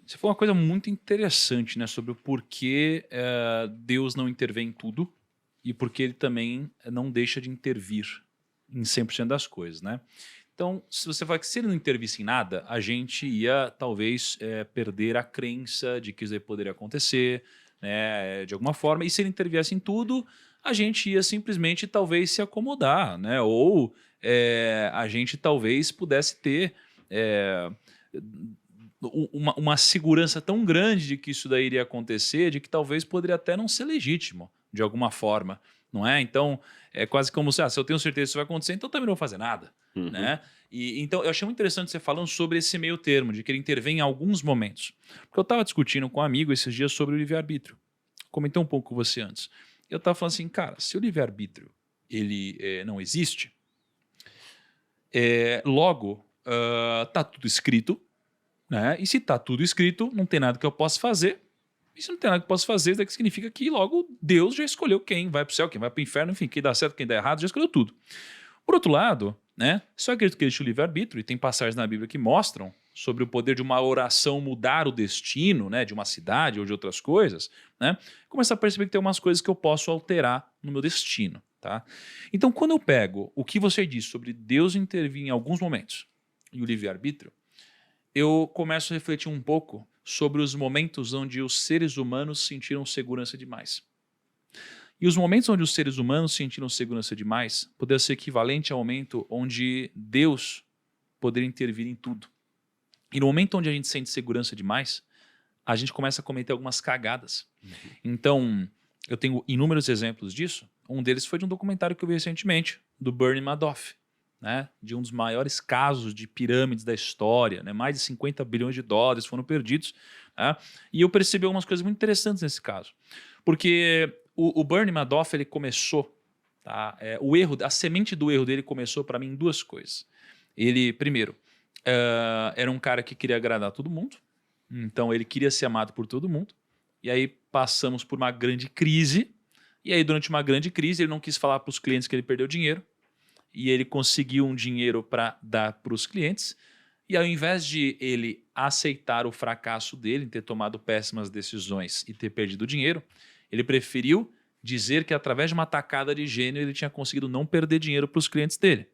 Você falou uma coisa muito interessante, né, sobre o porquê Deus não intervém em tudo e porque ele também não deixa de intervir em 100% das coisas, né? Então, se você fala que se ele não intervisse em nada, a gente ia talvez perder a crença de que isso aí poderia acontecer, né, de alguma forma. E se ele interviesse em tudo, a gente ia simplesmente talvez se acomodar, né? Ou a gente talvez pudesse ter é, uma segurança tão grande de que isso daí iria acontecer, de que talvez poderia até não ser legítimo, de alguma forma, não é? Então, é quase como se eu tenho certeza que isso vai acontecer, então também não vou fazer nada, Uhum. né? E, então, eu achei muito interessante você falando sobre esse meio termo, de que ele intervém em alguns momentos. Porque eu estava discutindo com um amigo esses dias sobre o livre-arbítrio. Comentei um pouco com você antes. Eu estava falando assim, cara, se o livre-arbítrio ele não existe, logo tá tudo escrito, né? E se está tudo escrito, não tem nada que eu possa fazer. E se não tem nada que eu possa fazer, isso daqui significa que logo Deus já escolheu quem vai para o céu, quem vai para o inferno, enfim, quem dá certo, quem dá errado, já escolheu tudo. Por outro lado, né, só acredito que existe o livre-arbítrio, e tem passagens na Bíblia que mostram sobre o poder de uma oração mudar o destino, né, de uma cidade ou de outras coisas, né, começar a perceber que tem umas coisas que eu posso alterar no meu destino. Tá? Então, quando eu pego o que você disse sobre Deus intervir em alguns momentos e o livre-arbítrio, eu começo a refletir um pouco sobre os momentos onde os seres humanos sentiram segurança demais. E os momentos onde os seres humanos sentiram segurança demais poderia ser equivalente ao momento onde Deus poderia intervir em tudo. E no momento onde a gente sente segurança demais, a gente começa a cometer algumas cagadas. Então, eu tenho inúmeros exemplos disso. Um deles foi de um documentário que eu vi recentemente, do Bernie Madoff, né? De um dos maiores casos de pirâmides da história. Né? Mais de 50 bilhões de dólares foram perdidos. Né? E eu percebi algumas coisas muito interessantes nesse caso. Porque o Bernie Madoff ele começou, tá? A semente do erro dele começou para mim em duas coisas. Ele, primeiro, era um cara que queria agradar todo mundo, então ele queria ser amado por todo mundo. E aí passamos por uma grande crise. E aí, durante uma grande crise, ele não quis falar para os clientes que ele perdeu dinheiro. E ele conseguiu um dinheiro para dar para os clientes. E ao invés de ele aceitar o fracasso dele em ter tomado péssimas decisões e ter perdido dinheiro, ele preferiu dizer que através de uma tacada de gênio ele tinha conseguido não perder dinheiro para os clientes dele.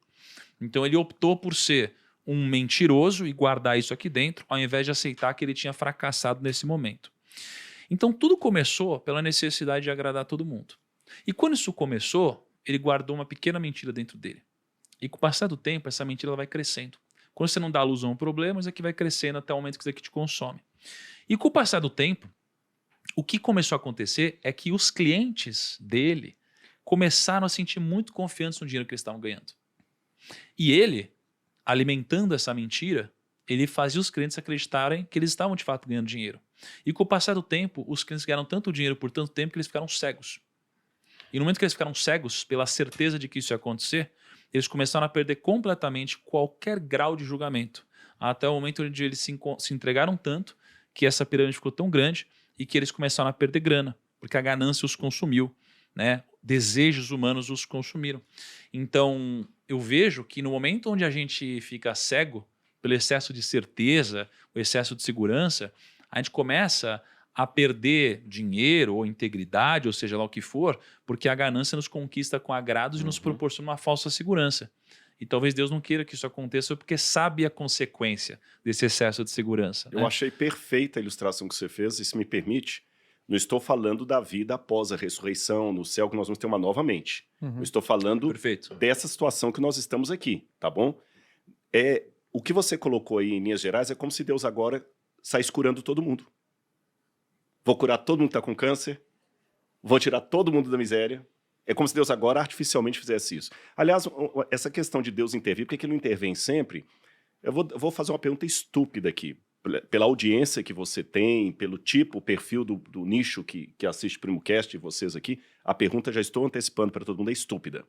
Então ele optou por ser um mentiroso e guardar isso aqui dentro, ao invés de aceitar que ele tinha fracassado nesse momento. Então tudo começou pela necessidade de agradar todo mundo. E quando isso começou, ele guardou uma pequena mentira dentro dele. E com o passar do tempo, essa mentira ela vai crescendo. Quando você não dá alusão ao problema, isso aqui vai crescendo até o momento que isso aqui te consome. E com o passar do tempo, o que começou a acontecer é que os clientes dele começaram a sentir muito confiantes no dinheiro que eles estavam ganhando. E ele, alimentando essa mentira, ele fazia os clientes acreditarem que eles estavam de fato ganhando dinheiro. E com o passar do tempo, os clientes ganharam tanto dinheiro por tanto tempo que eles ficaram cegos. E no momento que eles ficaram cegos pela certeza de que isso ia acontecer, eles começaram a perder completamente qualquer grau de julgamento. Até o momento onde eles se entregaram tanto que essa pirâmide ficou tão grande e que eles começaram a perder grana, porque a ganância os consumiu, né? Desejos humanos os consumiram. Então, eu vejo que no momento onde a gente fica cego pelo excesso de certeza, o excesso de segurança, a gente começa a perder dinheiro ou integridade, ou seja lá o que for, porque a ganância nos conquista com agrados e nos proporciona uma falsa segurança. E talvez Deus não queira que isso aconteça porque sabe a consequência desse excesso de segurança. Eu Né? achei perfeita a ilustração que você fez, e se me permite, não estou falando da vida após a ressurreição, no céu, que nós vamos ter uma nova mente. Eu estou falando Perfeito. dessa situação que nós estamos aqui, tá bom? O que você colocou aí em linhas gerais é como se Deus agora saísse curando todo mundo. Vou curar todo mundo que está com câncer, vou tirar todo mundo da miséria. É como se Deus agora artificialmente fizesse isso. Aliás, essa questão de Deus intervir, por que ele não intervém sempre? Eu vou fazer uma pergunta estúpida aqui. Pela audiência que você tem, pelo tipo, o perfil do nicho que assiste PrimoCast e vocês aqui, a pergunta, já estou antecipando para todo mundo, é estúpida.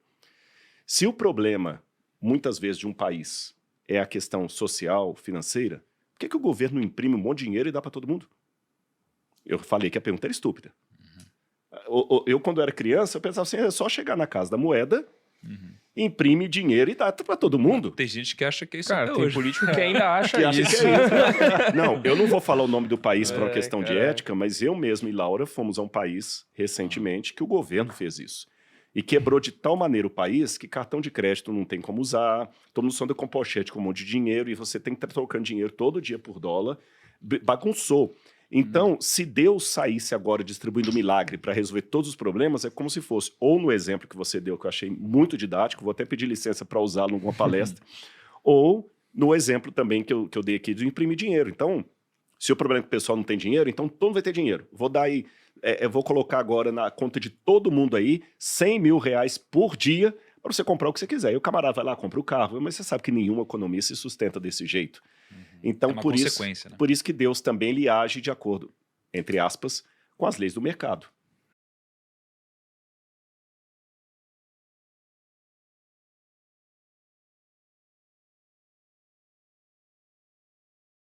Se o problema, muitas vezes, de um país é a questão social, financeira, por que o governo não imprime um monte de dinheiro e dá para todo mundo? Eu falei que a pergunta era estúpida. Eu, quando era criança, eu pensava assim, é só chegar na Casa da Moeda imprime dinheiro e dá para todo mundo. Tem gente que acha que é isso Cara, até tem hoje. político que ainda acha Que acha isso. que é isso. Não, eu não vou falar o nome do país por uma questão de caraca. ética, mas eu mesmo e Laura fomos a um país recentemente que o governo fez isso. E quebrou de tal maneira o país que cartão de crédito não tem como usar, todo mundo só anda com pochete com um monte de dinheiro e você tem que estar trocando dinheiro todo dia por dólar. Bagunçou. Então, se Deus saísse agora distribuindo milagre para resolver todos os problemas, é como se fosse, ou no exemplo que você deu, que eu achei muito didático, vou até pedir licença para usá-lo em alguma palestra, ou no exemplo também que eu dei aqui de imprimir dinheiro. Então, se o problema é que o pessoal não tem dinheiro, então todo mundo vai ter dinheiro. Vou dar aí, eu vou colocar agora na conta de todo mundo aí 100 mil reais por dia para você comprar o que você quiser. E o camarada vai lá, compra o carro, mas você sabe que nenhuma economia se sustenta desse jeito. Então, É uma por isso, consequência, né? por isso que Deus também ele age de acordo, entre aspas, com as leis do mercado.